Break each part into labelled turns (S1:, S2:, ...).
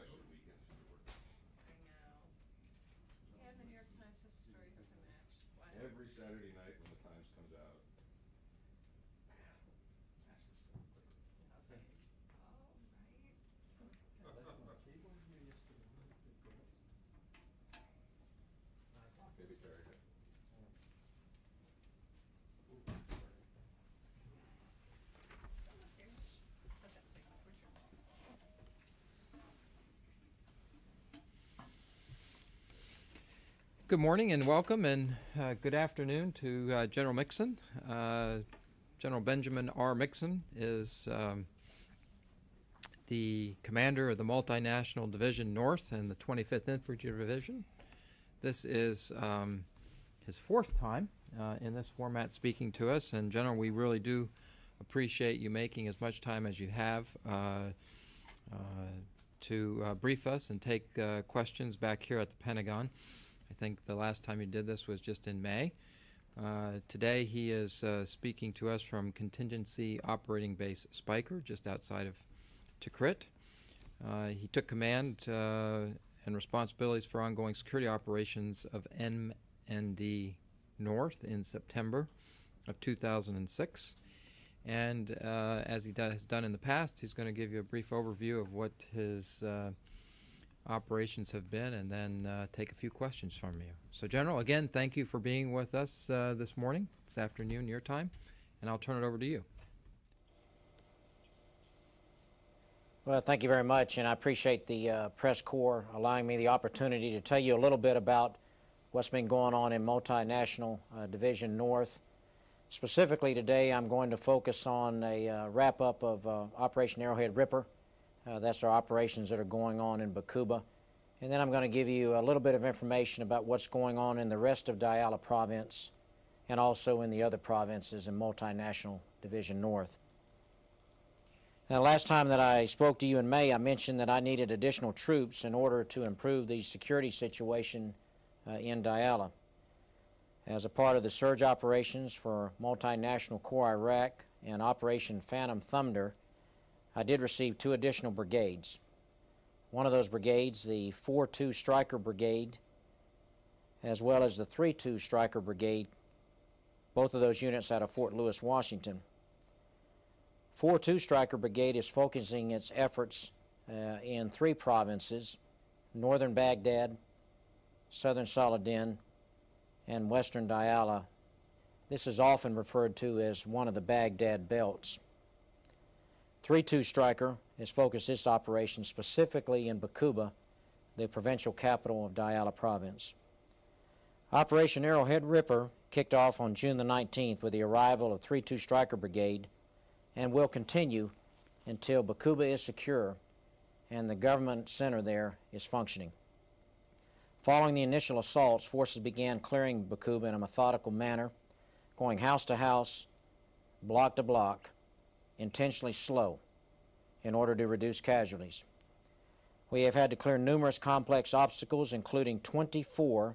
S1: especially weekends when you're working.
S2: I know. Yeah, the New York Times has a story to match. What?
S1: Every Saturday night when the Times comes out, pass this stuff quicker.
S2: Okay. Oh, right.
S3: I left my keyboard here yesterday.
S1: Maybe carried it.
S4: Good morning and welcome, and good afternoon to General Mixon. General Benjamin R. Mixon is the commander of the Multinational Division North and the 25th Infantry Division. This is his fourth time in this format speaking to us, and General, we really do appreciate you making as much time as you have to brief us and take questions back here at the Pentagon. I think the last time you did this was just in May. Today he is speaking to us from Contingency Operating Base Speicher, just outside of Tikrit. He took command and responsibilities for ongoing security operations of MND North in September of 2006. And as he has done in the past, he's going to give you a brief overview of what his operations have been, and then take a few questions from you. So, General, again, thank you for being with us this morning, this afternoon, your time, and I'll turn it over to you.
S5: Well, thank you very much, and I appreciate the press corps allowing me the opportunity to tell you a little bit about what's been going on in Multinational Division North. Specifically today, I'm going to focus on a wrap-up of Operation Arrowhead Ripper. That's our operations that are going on in Bakuba. And then I'm going to give you a little bit of information about what's going on in the rest of Diyala Province and also in the other provinces in Multinational Division North. Now, last time that I spoke to you in May, I mentioned that I needed additional troops in order to improve the security situation in Diyala. As a part of the surge operations for Multinational Corps Iraq and Operation Phantom Thunder, I did receive 2 additional brigades. One of those brigades, the 4-2 Stryker Brigade, as well as the 3-2 Stryker Brigade, both of those units out of Fort Lewis, Washington. 4-2 Stryker Brigade is focusing its efforts in 3 provinces: northern Baghdad, southern Saladin, and western Diyala. This is often referred to as one of the Baghdad belts. 3-2 Stryker has focused its operations specifically in Bakuba, the provincial capital of Diyala Province. Operation Arrowhead Ripper kicked off on June the 19th with the arrival of 3-2 Stryker Brigade and will continue until Bakuba is secure and the government center there is functioning. Following the initial assaults, forces began clearing Bakuba in a methodical manner, going house to house, block to block, intentionally slow in order to reduce casualties. We have had to clear numerous complex obstacles, including 24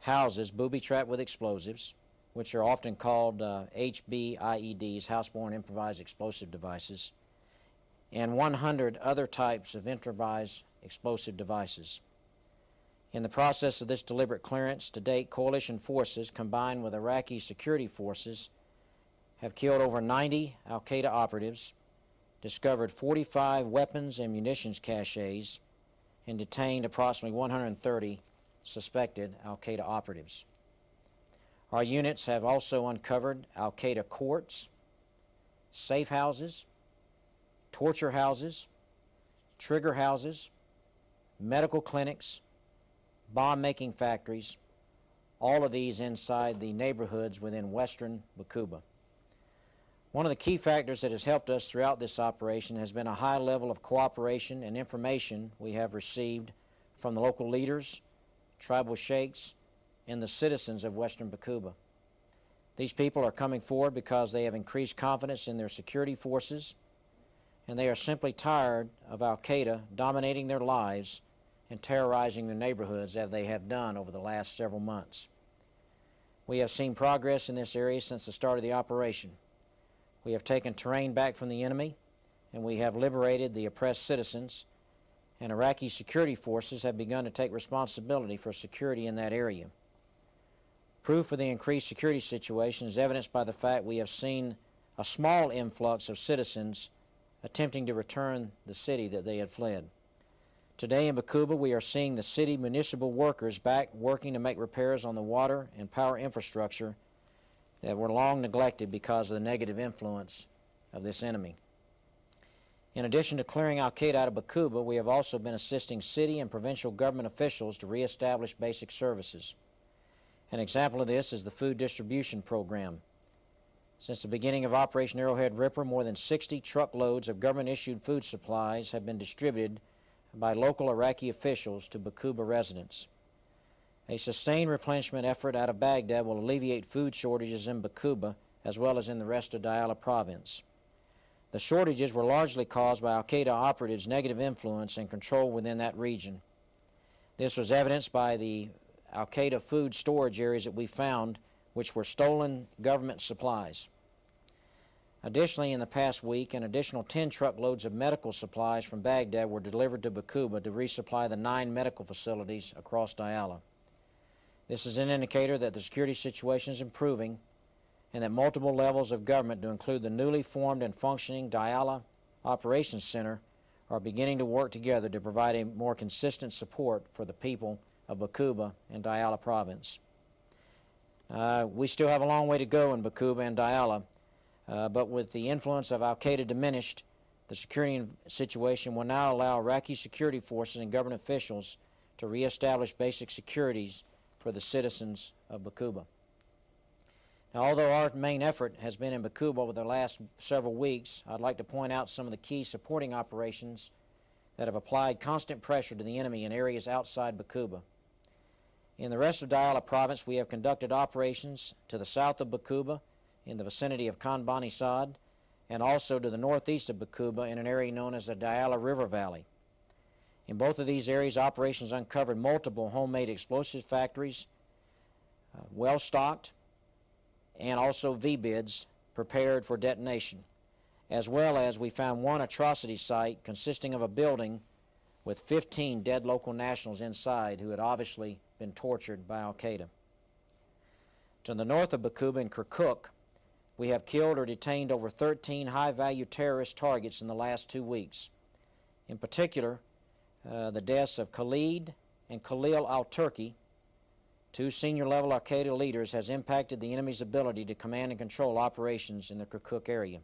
S5: houses booby-trapped with explosives, which are often called HBIEDs, House-Borne Improvised Explosive Devices, and 100 other types of improvised explosive devices. In the process of this deliberate clearance, to date, coalition forces, combined with Iraqi security forces, have killed over 90 al-Qaeda operatives, discovered 45 weapons and munitions caches, and detained approximately 130 suspected al-Qaeda operatives. Our units have also uncovered al-Qaeda courts, safe houses, torture houses, trigger houses, medical clinics, bomb-making factories, all of these inside the neighborhoods within western Bakuba. One of the key factors that has helped us throughout this operation has been a high level of cooperation and information we have received from the local leaders, tribal sheikhs, and the citizens of western Bakuba. These people are coming forward because they have increased confidence in their security forces, and they are simply tired of al-Qaeda dominating their lives and terrorizing their neighborhoods as they have done over the last several months. We have seen progress in this area since the start of the operation. We have taken terrain back from the enemy, and we have liberated the oppressed citizens, and Iraqi security forces have begun to take responsibility for security in that area. Proof of the increased security situation is evidenced by the fact we have seen a small influx of citizens attempting to return the city that they had fled. Today in Bakuba, we are seeing the city municipal workers back working to make repairs on the water and power infrastructure that were long neglected because of the negative influence of this enemy. In addition to clearing al-Qaeda out of Bakuba, we have also been assisting city and provincial government officials to reestablish basic services. An example of this is the food distribution program. Since the beginning of Operation Arrowhead Ripper, more than 60 truckloads of government-issued food supplies have been distributed by local Iraqi officials to Bakuba residents. A sustained replenishment effort out of Baghdad will alleviate food shortages in Bakuba as well as in the rest of Diyala province. The shortages were largely caused by al-Qaeda operatives' negative influence and control within that region. This was evidenced by the al-Qaeda food storage areas that we found, which were stolen government supplies. Additionally, in the past week, an additional 10 truckloads of medical supplies from Baghdad were delivered to Bakuba to resupply the 9 medical facilities across Diyala. This is an indicator that the security situation is improving and that multiple levels of government, to include the newly formed and functioning Diyala Operations Center, are beginning to work together to provide a more consistent support for the people of Bakuba and Diyala province. We still have a long way to go in Bakuba and Diyala, but with the influence of al-Qaeda diminished, the security situation will now allow Iraqi security forces and government officials to reestablish basic securities for the citizens of Bakuba. Now, although our main effort has been in Bakuba over the last several weeks, I'd like to point out some of the key supporting operations that have applied constant pressure to the enemy in areas outside Bakuba. In the rest of Diyala province, we have conducted operations to the south of Bakuba in the vicinity of Khan Bani Sad, and also to the northeast of Bakuba in an area known as the Diyala River Valley. In both of these areas, operations uncovered multiple homemade explosive factories, well-stocked, and also V-bids prepared for detonation, as well as we found one atrocity site consisting of a building with 15 dead local nationals inside who had obviously been tortured by al-Qaeda. To the north of Bakuba in Kirkuk, we have killed or detained over 13 high-value terrorist targets in the last 2 weeks. In particular, the deaths of Khalid and Khalil al-Turki, 2 senior-level al-Qaeda leaders, has impacted the enemy's ability to command and control operations in the Kirkuk area.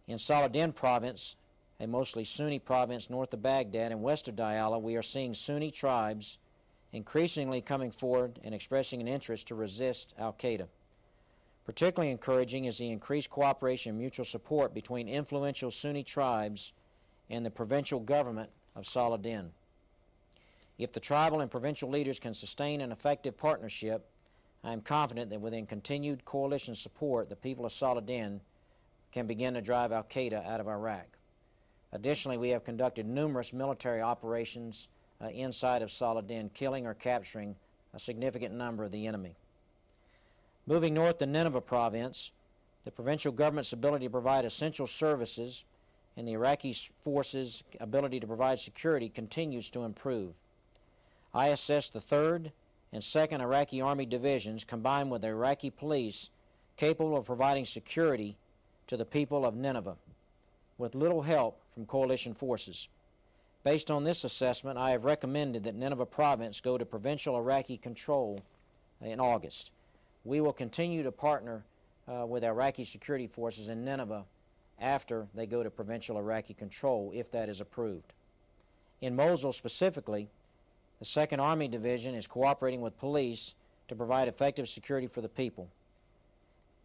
S5: In Saladin province, a mostly Sunni province north of Baghdad and west of Diyala, we are seeing Sunni tribes increasingly coming forward and expressing an interest to resist al-Qaeda. Particularly encouraging is the increased cooperation and mutual support between influential Sunni tribes and the provincial government of Saladin. If the tribal and provincial leaders can sustain an effective partnership, I am confident that within continued coalition support, the people of Saladin can begin to drive al-Qaeda out of Iraq. Additionally, we have conducted numerous military operations inside of Saladin, killing or capturing a significant number of the enemy. Moving north to Nineveh province, the provincial government's ability to provide essential services and the Iraqi forces' ability to provide security continues to improve. I assess the 3rd and 2nd Iraqi Army divisions, combined with the Iraqi police, capable of providing security to the people of Nineveh, with little help from coalition forces. Based on this assessment, I have recommended that Nineveh province go to provincial Iraqi control in August. We will continue to partner with Iraqi security forces in Nineveh after they go to provincial Iraqi control, if that is approved. In Mosul specifically, the 2nd Army Division is cooperating with police to provide effective security for the people.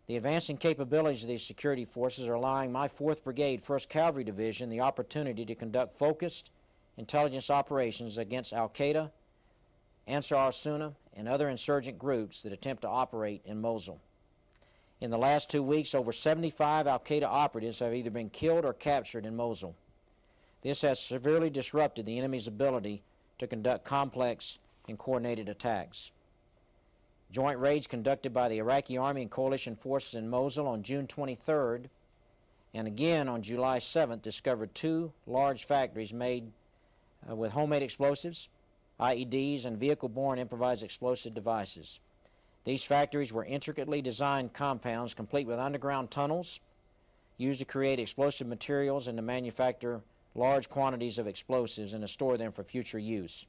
S5: The advancing capabilities of these security forces are allowing my 4th Brigade, 1st Cavalry Division, the opportunity to conduct focused intelligence operations against al-Qaeda, Ansar al-Sunnah, and other insurgent groups that attempt to operate in Mosul. In the last 2 weeks, over 75 al-Qaeda operatives have either been killed or captured in Mosul. This has severely disrupted the enemy's ability to conduct complex and coordinated attacks. Joint raids conducted by the Iraqi Army and coalition forces in Mosul on June 23rd and again on July 7th discovered 2 large factories made with homemade explosives, IEDs, and vehicle-borne improvised explosive devices. These factories were intricately designed compounds complete with underground tunnels used to create explosive materials and to manufacture large quantities of explosives and to store them for future use.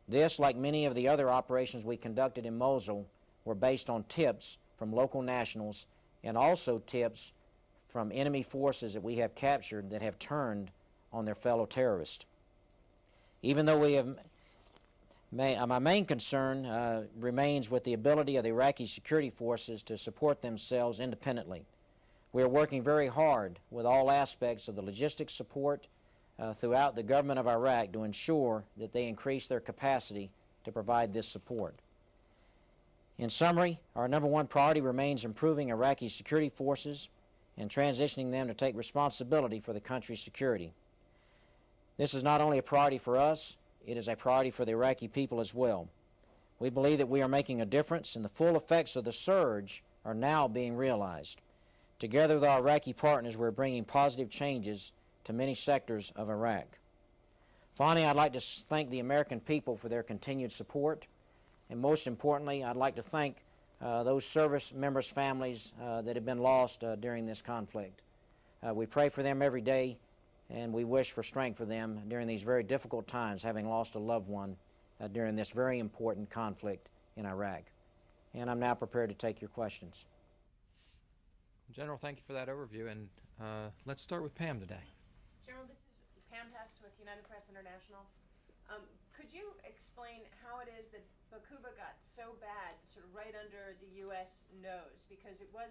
S5: This, like many of the other operations we conducted in Mosul, were based on tips from local nationals and also tips from enemy forces that we have captured that have turned on their fellow terrorists. Even though we have my main concern remains with the ability of the Iraqi security forces to support themselves independently. We are working very hard with all aspects of the logistics support throughout the government of Iraq to ensure that they increase their capacity to provide this support. In summary, our number one priority remains improving Iraqi security forces and transitioning them to take responsibility for the country's security. This is not only a priority for us, it is a priority for the Iraqi people as well. We believe that we are making a difference, and the full effects of the surge are now being realized. Together with our Iraqi partners, we're bringing positive changes to many sectors of Iraq. Finally, I'd like to thank the American people for their continued support, and most importantly, I'd like to thank those service members' families that have been lost during this conflict. We pray for them every day, and we wish for strength for them during these very difficult times, having lost a loved one during this very important conflict in Iraq. And I'm now prepared to take your questions.
S4: General, thank you for that overview, and let's start with Pam today.
S2: General, this is Pam Hess with United Press International. Could you explain how it is that Baquba got so bad, sort of right under the U.S. nose? Because it was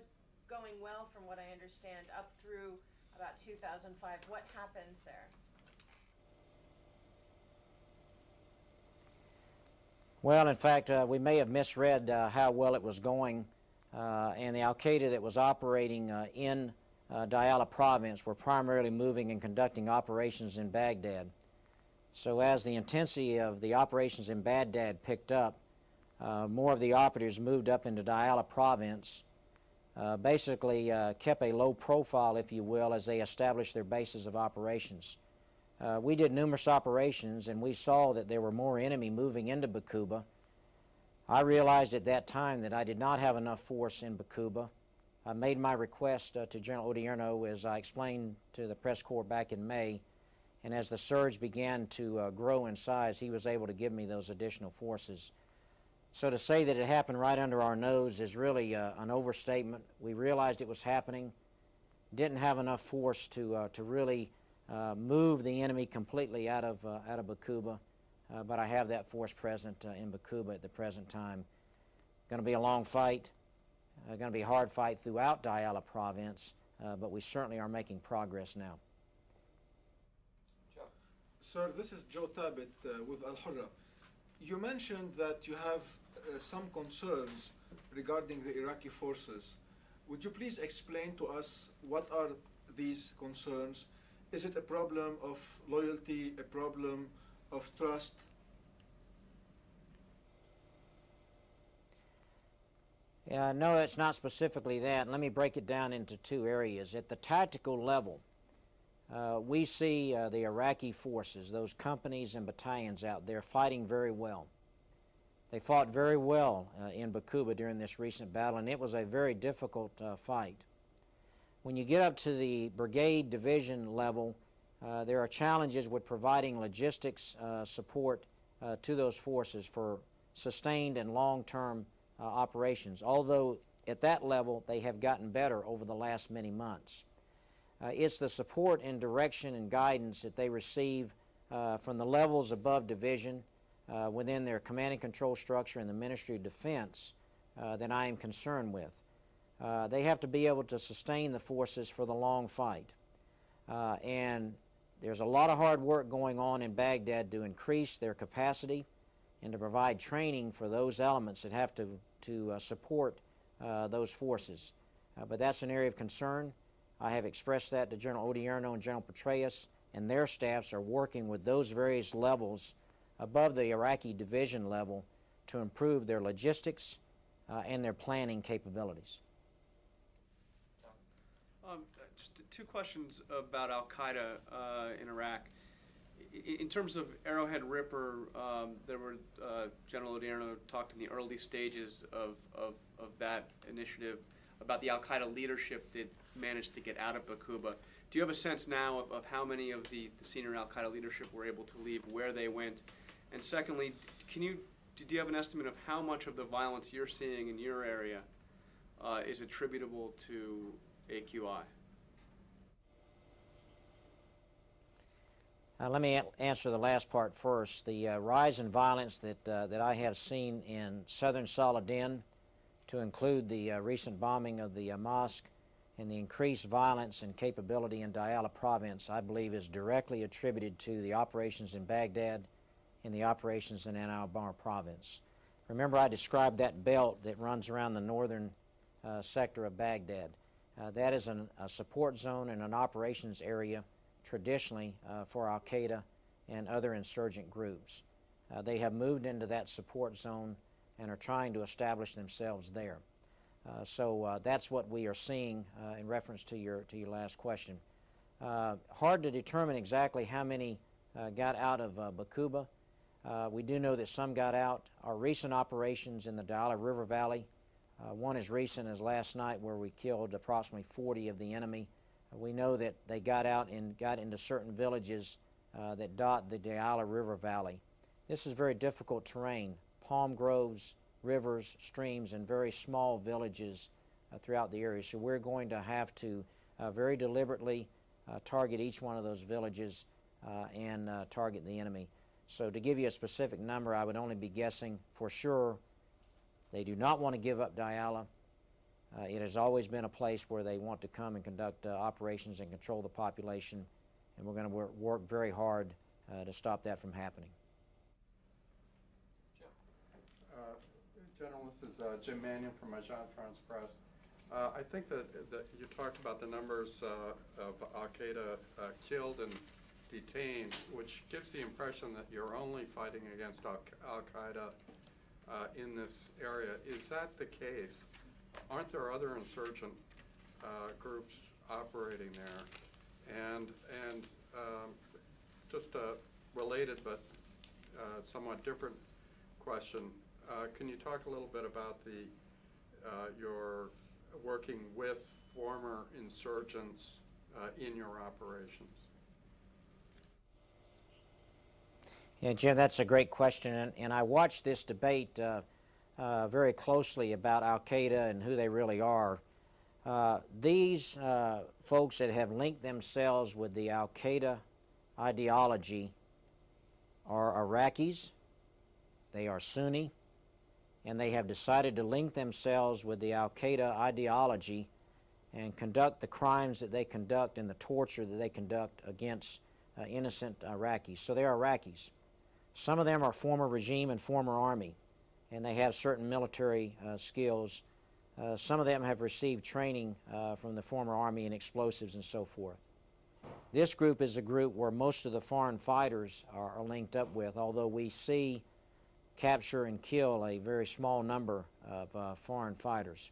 S2: going well, from what I understand, up through about 2005. What happened there?
S5: Well, in fact, we may have misread how well it was going, and the Al-Qaeda that was operating in Diyala province were primarily moving and conducting operations in Baghdad. So as the intensity of the operations in Baghdad picked up, more of the operatives moved up into Diyala province, basically kept a low profile, if you will, as they established their bases of operations. We did numerous operations, and we saw that there were more enemy moving into Baquba. I realized at that time that I did not have enough force in Baquba. I made my request to General Odierno, as I explained to the press corps back in May, and as the surge began to grow in size, he was able to give me those additional forces. So to say that it happened right under our nose is really an overstatement. We realized it was happening, didn't have enough force to really move the enemy completely out of Baquba, but I have that force present in Baquba at the present time. Going to be a long fight, going to be a hard fight throughout Diyala province, but we certainly are making progress now.
S6: Sir, this is Joe Tabit with Al-Hurra. You mentioned that you have some concerns regarding the Iraqi forces. Would you please explain to us what are these concerns? Is it a problem of loyalty, a problem of trust?
S5: No, it's not specifically that. Let me break it down into two areas. At the tactical level, we see the Iraqi forces, those companies and battalions out there, fighting very well. They fought very well in Baquba during this recent battle, and it was a very difficult fight. When you get up to the brigade division level, there are challenges with providing logistics support to those forces for sustained and long-term operations, although at that level they have gotten better over the last many months. It's the support and direction and guidance that they receive from the levels above division within their command and control structure in the Ministry of Defense that I am concerned with. They have to be able to sustain the forces for the long fight. And there's a lot of hard work going on in Baghdad to increase their capacity and to provide training for those elements that have to support those forces. But that's an area of concern. I have expressed that to General Odierno and General Petraeus, and their staffs are working with those various levels above the Iraqi division level to improve their logistics and their planning capabilities.
S7: Just two questions about Al-Qaeda in Iraq. in terms of Arrowhead Ripper, there were General Odierno talked in the early stages of that initiative about the Al-Qaeda leadership that managed to get out of Bakuba. Do you have a sense now of how many of the senior Al-Qaeda leadership were able to leave, where they went? And secondly, do you have an estimate of how much of the violence you're seeing in your area is attributable to AQI?
S5: Let me answer the last part first. The rise in violence that I have seen in southern Saladin, to include the recent bombing of the mosque, and the increased violence and capability in Diyala province, I believe is directly attributed to the operations in Baghdad and the operations in Anbar province. Remember, I described that belt that runs around the northern sector of Baghdad. That is a support zone and an operations area traditionally for Al-Qaeda and other insurgent groups. They have moved into that support zone and are trying to establish themselves there. So that's what we are seeing in reference to your last question. Hard to determine exactly how many got out of Bakuba. We do know that some got out. Our recent operations in the Diyala River Valley, one as recent as last night where we killed approximately 40 of the enemy. We know that they got out and got into certain villages that dot the Diyala River Valley. This is very difficult terrain. Palm groves, rivers, streams, and very small villages throughout the area. So we're going to have to very deliberately target each one of those villages and target the enemy. So to give you a specific number, I would only be guessing for sure they do not want to give up Diyala. It has always been a place where they want to come and conduct operations and control the population, and we're going to work very hard to stop that from happening.
S8: General, this is Jim Mannion from Agence France Presse. I think that you talked about the numbers of Al-Qaeda killed and detained, which gives the impression that you're only fighting against Al-Qaeda in this area. Is that the case? Aren't there other insurgent groups operating there? And just a related but somewhat different question. Can you talk a little bit about your working with former insurgents in your operations?
S5: Yeah, Jim, that's a great question, and I watched this debate very closely about Al-Qaeda and who they really are. These folks that have linked themselves with the Al-Qaeda ideology are Iraqis, they are Sunni, and they have decided to link themselves with the Al-Qaeda ideology and conduct the crimes that they conduct and the torture that they conduct against innocent Iraqis. So they are Iraqis. Some of them are former regime and former army, and they have certain military skills. Some of them have received training from the former army in explosives and so forth. This group is a group where most of the foreign fighters are linked up with, although we see capture and kill a very small number of foreign fighters.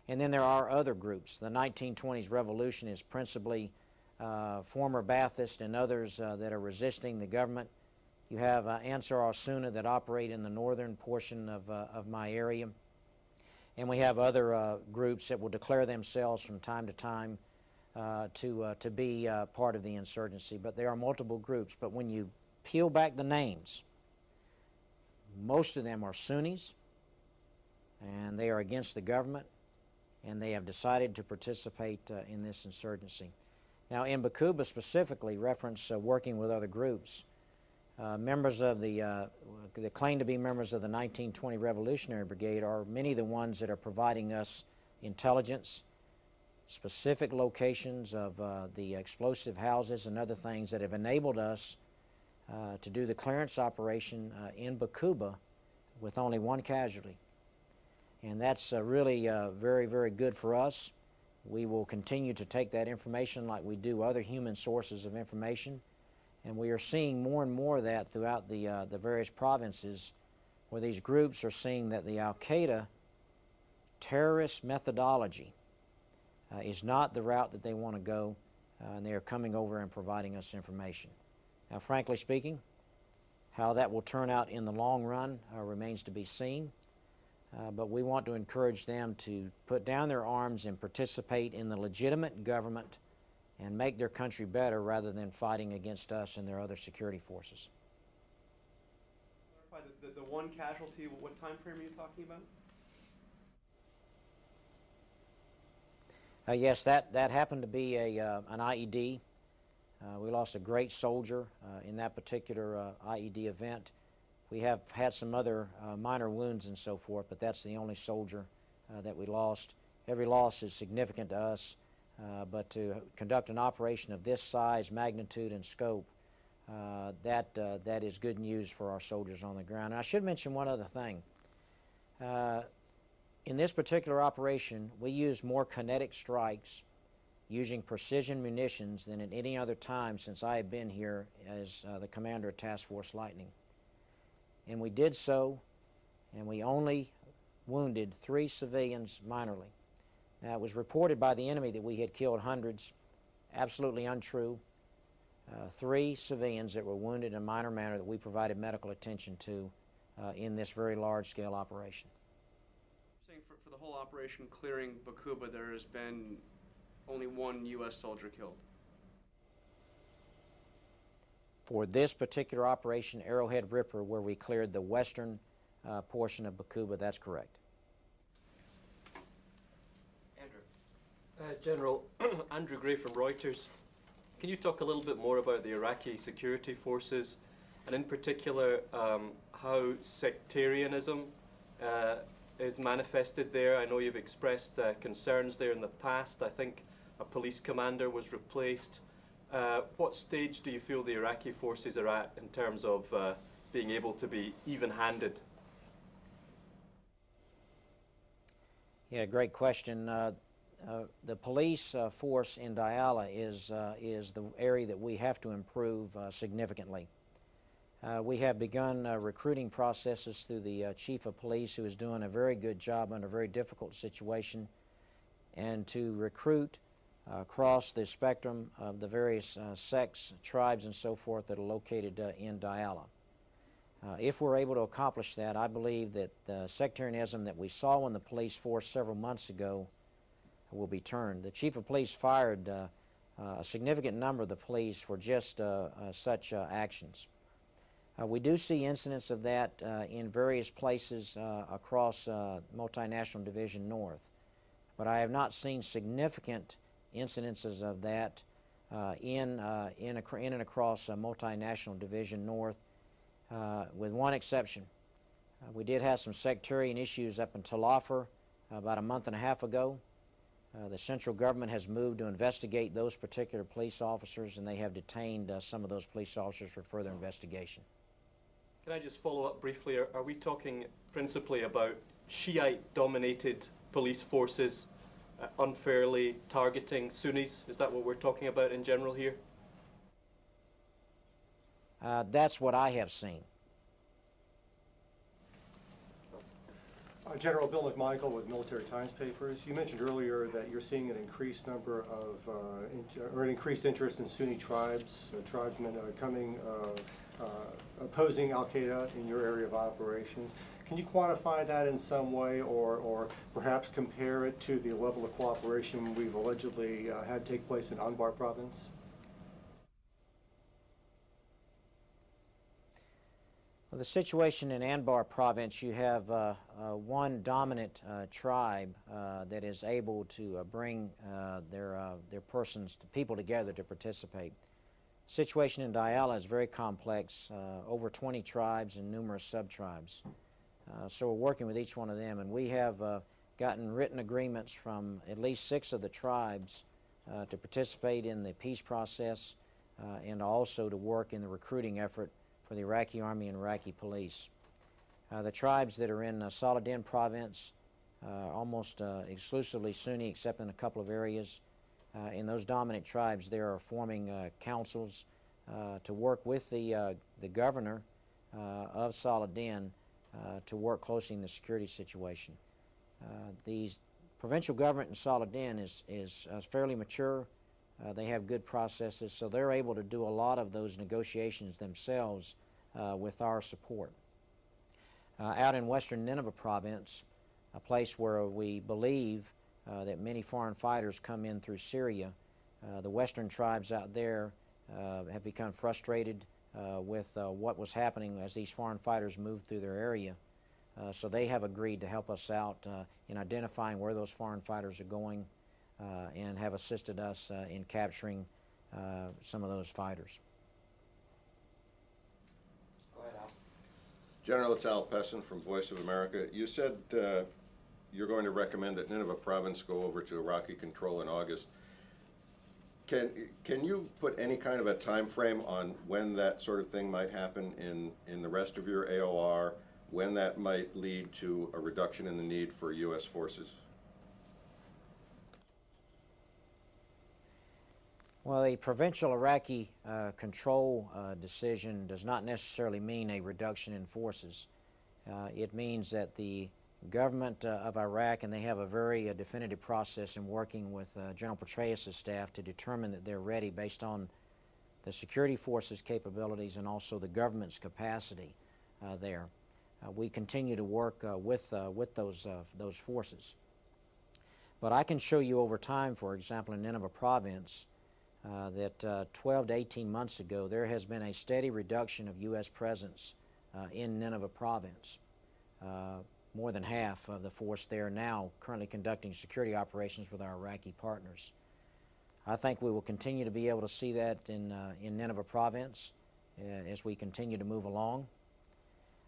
S5: And then there are other groups. The 1920s revolution is principally former Ba'athists and others that are resisting the government. You have Ansar al-Sunnah that operate in the northern portion of my area. And we have other groups that will declare themselves from time to time to be part of the insurgency. But there are multiple groups. But when you peel back the names, most of them are Sunnis, and they are against the government, and they have decided to participate in this insurgency. Now, in Bakuba specifically, reference working with other groups, members of that claim to be members of the 1920 Revolutionary Brigade are many of the ones that are providing us intelligence, specific locations of the explosive houses and other things that have enabled us to do the clearance operation in Bakuba with only one casualty. And that's really very, very good for us. We will continue to take that information like we do other human sources of information. And we are seeing more and more of that throughout the various provinces where these groups are seeing that the Al-Qaeda terrorist methodology is not the route that they want to go, and they are coming over and providing us information. Now, frankly speaking, how that will turn out in the long run remains to be seen. But we want to encourage them to put down their arms and participate in the legitimate government and make their country better rather than fighting against us and their other security forces.
S7: Clarify the one casualty, what time frame are you talking about?
S5: Yes, that happened to be an IED. We lost a great soldier in that particular IED event. We have had some other minor wounds and so forth, but that's the only soldier that we lost. Every loss is significant to us, but to conduct an operation of this size, magnitude, and scope, that is good news for our soldiers on the ground. And I should mention one other thing. In this particular operation, we used more kinetic strikes using precision munitions than at any other time since I have been here as the commander of Task Force Lightning. And we did so, and we only wounded 3 civilians minorly. Now, it was reported by the enemy that we had killed hundreds. Absolutely untrue. 3 civilians that were wounded in a minor manner that we provided medical attention to in this very large-scale operation.
S7: You're saying for the whole operation clearing Bakuba, there has been only 1 U.S. soldier killed?
S5: For this particular operation, Arrowhead Ripper, where we cleared the western portion of Bakuba, that's correct.
S9: Andrew. General, Andrew Gray from Reuters. Can you talk a little bit more about the Iraqi security forces, and in particular how sectarianism is manifested there? I know you've expressed concerns there in the past. I think a police commander was replaced. What stage do you feel the Iraqi forces are at in terms of being able to be even-handed?
S5: Yeah, great question. The police force in Diyala is the area that we have to improve significantly. We have begun recruiting processes through the chief of police, who is doing a very good job under a very difficult situation, and to recruit across the spectrum of the various sects, tribes, and so forth that are located in Diyala. If we're able to accomplish that, I believe that the sectarianism that we saw in the police force several months ago will be turned. The chief of police fired a significant number of the police for just such actions. We do see incidents of that in various places across Multinational Division North, but I have not seen significant incidences of that in and across Multinational Division North, with one exception. We did have some sectarian issues up in Talafar about a month and a half ago. The central government has moved to investigate those particular police officers, and they have detained some of those police officers for further investigation.
S9: Can I just follow up briefly? Are we talking principally about Shiite-dominated police forces unfairly targeting Sunnis? Is that what we're talking about in general here?
S5: That's what I have seen.
S10: General Bill McMichael with Military Times Papers. You mentioned earlier that you're seeing an increased number of, or an increased interest in Sunni tribes, tribesmen coming, opposing Al-Qaeda in your area of operations. Can you quantify that in some way, or perhaps compare it to the level of cooperation we've allegedly had take place in Anbar province?
S5: Well, the situation in Anbar province, you have one dominant tribe that is able to bring their people together to participate. The situation in Diyala is very complex, over 20 tribes and numerous sub-tribes. So we're working with each one of them, and we have gotten written agreements from at least 6 of the tribes to participate in the peace process and also to work in the recruiting effort for the Iraqi Army and Iraqi police. The tribes that are in Saladin province almost exclusively Sunni, except in a couple of areas. In those dominant tribes, they are forming councils to work with the governor of Saladin to work closely in the security situation. The provincial government in Saladin is fairly mature. They have good processes, so they're able to do a lot of those negotiations themselves with our support. Out in western Nineveh province, a place where we believe that many foreign fighters come in through Syria, the western tribes out there have become frustrated with what was happening as these foreign fighters moved through their area. So they have agreed to help us out in identifying where those foreign fighters are going and have assisted us in capturing some of those fighters.
S9: Go ahead, Al.
S1: General, it's Al Pessin from Voice of America. You said you're going to recommend that Nineveh province go over to Iraqi control in August. Can you put any kind of a time frame on when that sort of thing might happen in the rest of your AOR, when that might lead to a reduction in the need for U.S. forces?
S5: Well, a provincial Iraqi control decision does not necessarily mean a reduction in forces. It means that the government of Iraq, and they have a very definitive process in working with General Petraeus' staff to determine that they're ready based on the security forces' capabilities and also the government's capacity there. We continue to work with those forces. But I can show you over time, for example, in Nineveh province, that 12 to 18 months ago, there has been a steady reduction of U.S. presence in Nineveh province. More than half of the force there now currently conducting security operations with our Iraqi partners. I think we will continue to be able to see that in Nineveh province as we continue to move along.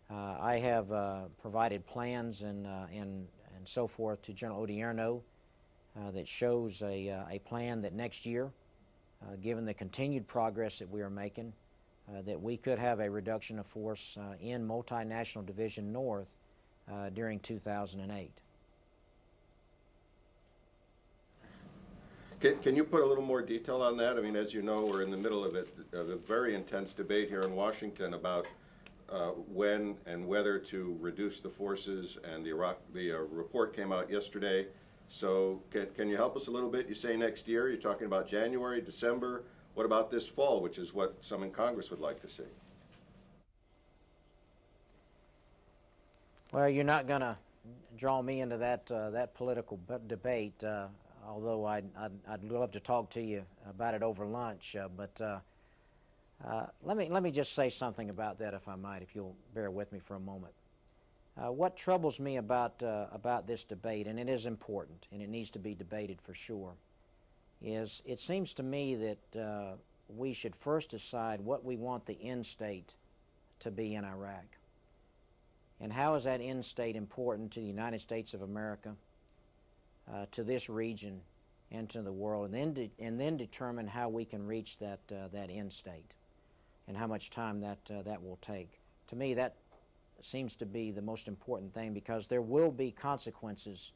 S5: I have provided plans and so forth to General Odierno that shows a plan that next year, given the continued progress that we are making, that we could have a reduction of force in Multinational Division North during 2008.
S1: Can you put a little more detail on that? I mean, as you know, we're in the middle of a very intense debate here in Washington about when and whether to reduce the forces, and the report came out yesterday. So can you help us a little bit? You say next year, you're talking about January, December. What about this fall, which is what some in Congress would like to see?
S5: Well, you're not going to draw me into that political debate, although I'd love to talk to you about it over lunch. But let me just say something about that, if I might, if you'll bear with me for a moment. What troubles me about this debate, and it is important, and it needs to be debated for sure, is it seems to me that we should first decide what we want the end state to be in Iraq. And how is that end state important to the United States of America, to this region, and to the world, and then determine how we can reach that end state, and how much time that will take. To me, that seems to be the most important thing, because there will be consequences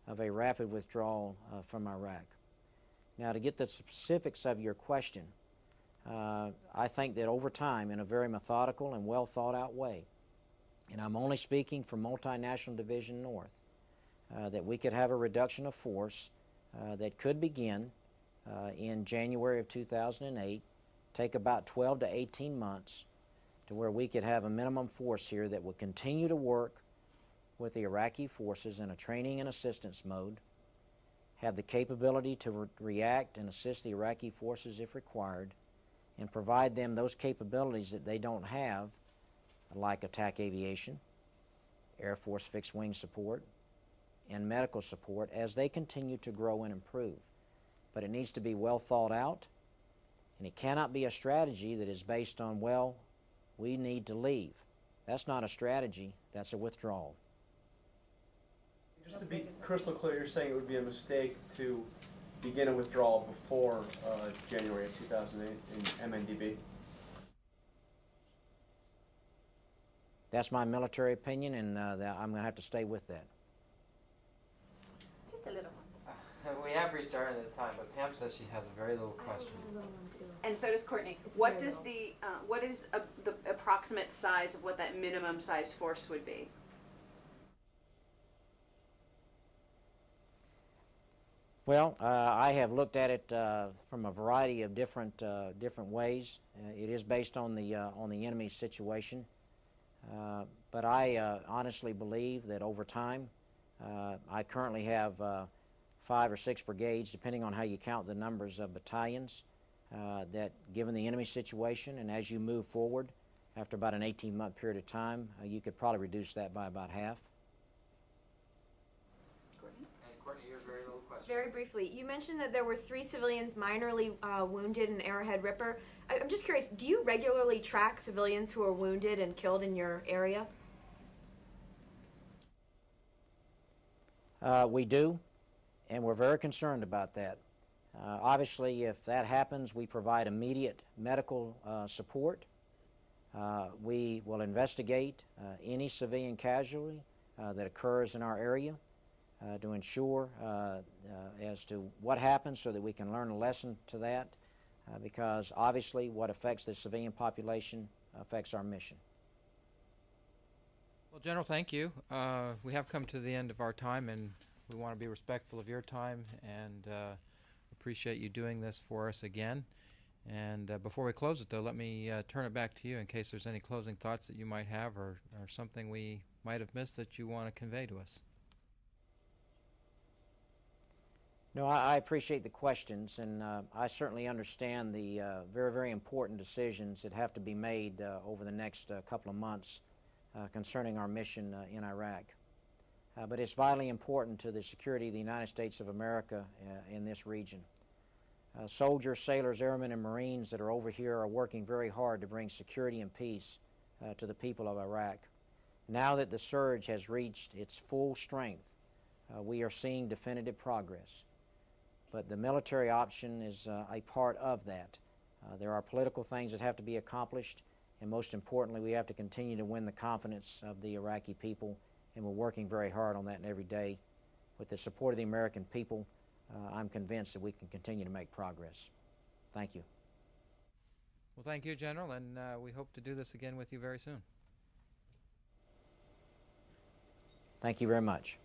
S5: of a rapid withdrawal from Iraq. Now, to get the specifics of your question, I think that over time, in a very methodical and well thought out way, and I'm only speaking for Multinational Division North, that we could have a reduction of force that could begin in January of 2008, take about 12 to 18 months, to where we could have a minimum force here that would continue to work with the Iraqi forces in a training and assistance mode, have the capability to react and assist the Iraqi forces if required, and provide them those capabilities that they don't have, like attack aviation, Air Force fixed wing support, and medical support as they continue to grow and improve. But it needs to be well thought out, and it cannot be a strategy that is based on, well, we need to leave. That's not a strategy, that's a withdrawal.
S7: Just to be crystal clear, you're saying it would be a mistake to begin a withdrawal before January of 2008 in MNDB?
S5: That's my military opinion, and I'm going to have to stay with that.
S2: Just a little one.
S4: We have reached our end of the time, but Pam says she has a very little question.
S2: And so does Courtney. What is the approximate size of what that minimum size force would be?
S5: Well, I have looked at it from a variety of different ways. It is based on the enemy's situation, but I honestly believe that over time, I currently have 5 or 6 brigades, depending on how you count the numbers of battalions. That, given the enemy situation, and as you move forward, after about an 18-month period of time, you could probably reduce that by about half.
S9: Courtney, you have very little question.
S11: Very briefly, you mentioned that there were 3 civilians minorly wounded in Arrowhead Ripper. I'm just curious, do you regularly track civilians who are wounded and killed in your area?
S5: We do, and we're very concerned about that. Obviously, if that happens, we provide immediate medical support. We will investigate any civilian casualty that occurs in our area to ensure as to what happens so that we can learn a lesson to that, because obviously what affects the civilian population affects our mission.
S4: Well, General, thank you. We have come to the end of our time, and we want to be respectful of your time and appreciate you doing this for us again. And before we close it, though, let me turn it back to you in case there's any closing thoughts that you might have or something we might have missed that you want to convey to us.
S5: No, I appreciate the questions, and I certainly understand the very, very important decisions that have to be made over the next couple of months concerning our mission in Iraq. But it's vitally important to the security of the United States of America in this region. Soldiers, sailors, airmen, and Marines that are over here are working very hard to bring security and peace to the people of Iraq. Now that the surge has reached its full strength, we are seeing definitive progress. But the military option is a part of that. There are political things that have to be accomplished, and most importantly, we have to continue to win the confidence of the Iraqi people, and we're working very hard on that every day. With the support of the American people, I'm convinced that we can continue to make progress. Thank you.
S4: Well, thank you, General, and we hope to do this again with you very soon.
S5: Thank you very much.